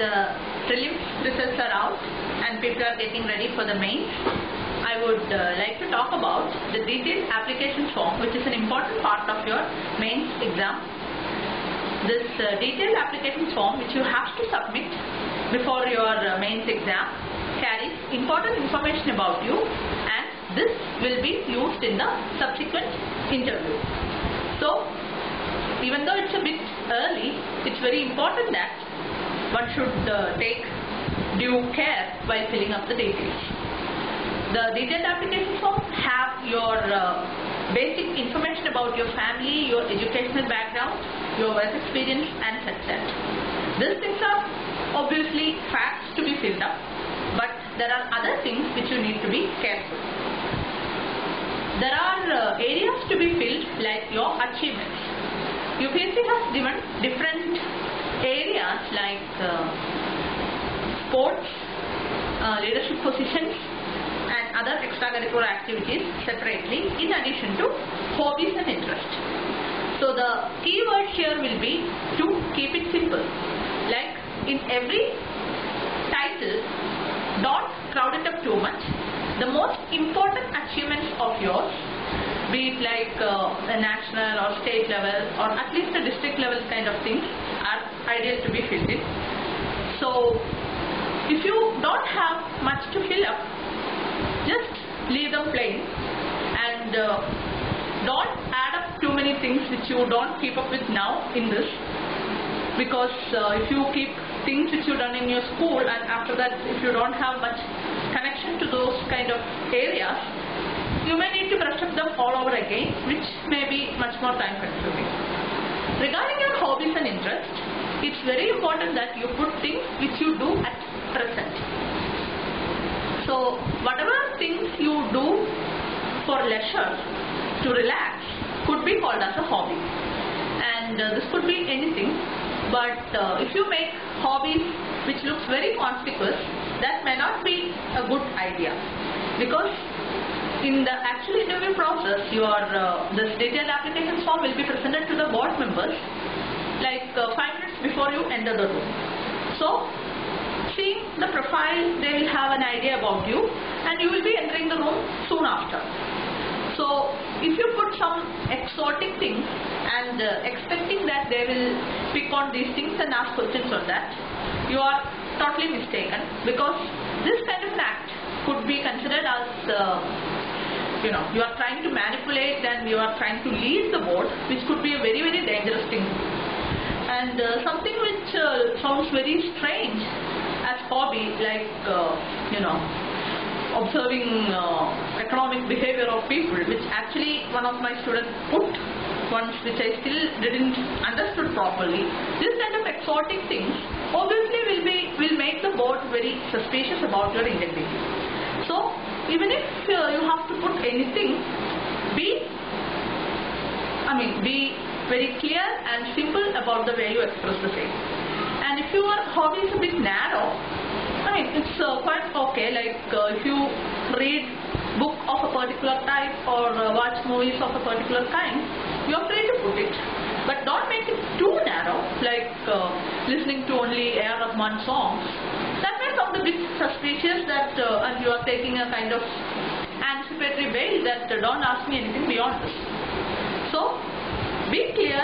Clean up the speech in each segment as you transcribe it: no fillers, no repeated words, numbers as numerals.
the prelims results are out and people are getting ready for the mains, I would like to talk about the detailed application form, which is an important part of your mains exam. This detailed application form, which you have to submit before your mains exam, carries important information about you, and this will be used in the subsequent interview. So, even though it's a bit early, it's very important that one should take due care while filling up the details. The detailed application form have your basic information about your family, your educational background, your work experience and such. These things are obviously facts to be filled up, but there are other things which you need to be careful. There are areas to be filled like your achievements. UPSC has given different areas like sports, leadership positions and other extracurricular activities separately in addition to hobbies and interests. So the key word here will be to keep it simple. Like in every title, don't crowd it up too much. The most important achievements of yours, be it like a national or state level or at least a district level kind of things, are ideal to be filled in. So if you don't have much to fill up, just leave them plain and don't add up too many things which you don't keep up with now in this, because if you keep things which you done in your school and after that if you don't have much connection to those kind of areas, you may need to brush up them all over again, which may be much more time consuming. Regarding your hobbies and interests, it's very important that you put things which you do at present. So whatever things you do for leisure to relax could be called as a hobby, and this could be anything, but if you make hobbies which looks very conspicuous, that may not be a good idea, because in the actual interview process, your this detailed application form will be presented to the board members like 5 minutes before you enter the room. So, seeing the profile, they will have an idea about you and you will be entering the room soon after. So, if you put some exotic things and expecting that they will pick on these things and ask questions on that, you are totally mistaken, because this kind of an act could be considered as you are trying to manipulate and you are trying to lead the board, which could be a very, very dangerous thing. And something which sounds very strange as hobby, like observing economic behavior of people, which actually one of my students put once, which I still didn't understood properly. This kind of exotic things obviously will make the board very suspicious about your integrity. So even if you have to put anything, be very clear and simple about the way you express the same. And if your hobby is a bit narrow, it's quite okay, like if you read book of a particular type or watch movies of a particular kind, you are free to put it. But don't make it too narrow, like listening to only A.R. Rahman songs. That may sound a bit suspicious that and you are taking a kind of anticipatory bail that don't ask me anything beyond this. So, be clear,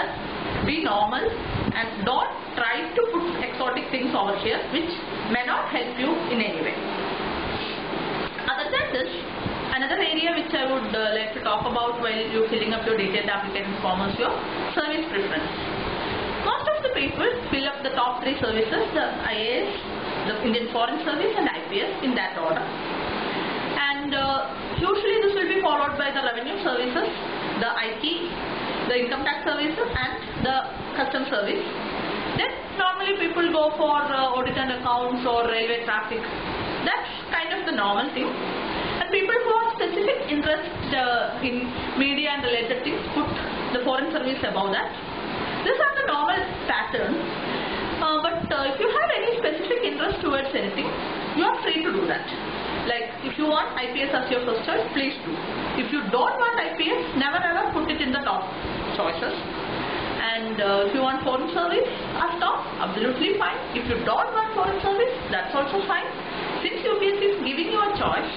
be normal, and don't try to put exotic things over here which may not help you in any way. Other than this, another area which I would like to talk about while you filling up your detailed application form is your service preference. Most of the people fill up the top 3 services, the IAS, the Indian Foreign Service and IPS, in that order. And usually this will be followed by the revenue services, the IT, the income tax services and the custom service. Then normally people go for audit and accounts or railway traffic. That's kind of the normal thing. And people who have specific interest in media and related things put the foreign service above that. These are the normal patterns. But if you have any specific interest towards anything, you are free to do that. Like if you want IPS as your first choice, please do. If you don't want IPS, never ever put it in the top choices. And if you want foreign service as top, absolutely fine. If you don't want foreign service, that's also fine. Since UPSC is giving you a choice,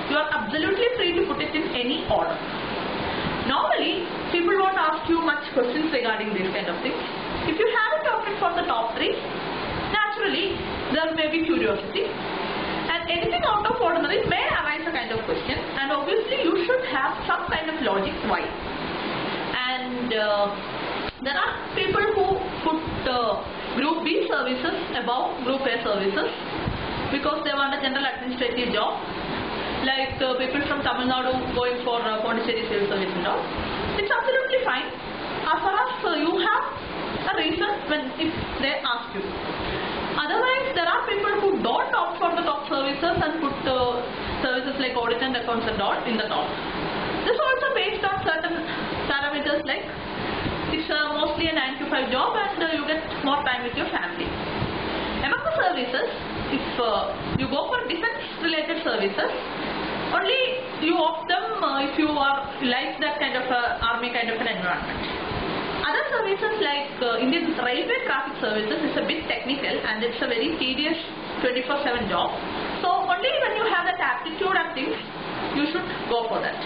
you are absolutely free to put it in any order. Normally, people won't ask you much questions regarding these kind of things. If you haven't opted for the top 3, naturally there may be curiosity, and anything out of ordinary may arise a kind of question, and obviously you should have some kind of logic why. And there are people who put Group B services above Group A services because they want a general administrative job, like people from Tamil Nadu going for Pondicherry Civil Service and all. It's absolutely fine as far as you have a reason if they ask you. Otherwise, there are people who don't opt for the top services and put services like audit and accounts and all in the top. This is also based on certain parameters like it's mostly a 9 to 5 job and you get more time with your family. Among the services, if you go for defense related services, only you opt them if you are like that kind of army kind of an environment. Other services like Indian Railway Traffic Services is a bit technical and it's a very tedious 24/7 job. So only when you have that aptitude and things, you should go for that.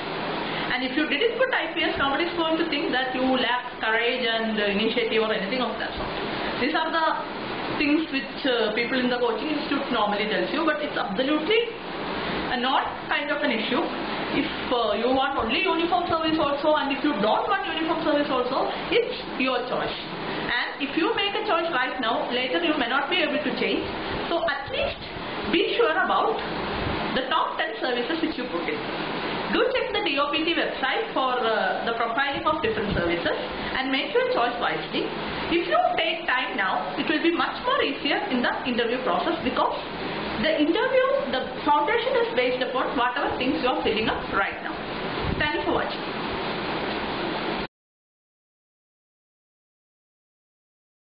And if you didn't put IPS, nobody is going to think that you lack courage and initiative or anything of that sort. These are the things which people in the coaching institute normally tells you, but it's absolutely not kind of an issue. If you want only uniform service also, and if you don't want uniform service also, it's your choice. And if you make a choice right now, later you may not be able to change. So at least be sure about the top 10 services which you put in. Do check the DOPT website for the profiling of different services and make your choice wisely. If you take time now, it will be much more easier in the interview process because the interview, the foundation is based upon whatever things you are filling up right now. Thank you for watching.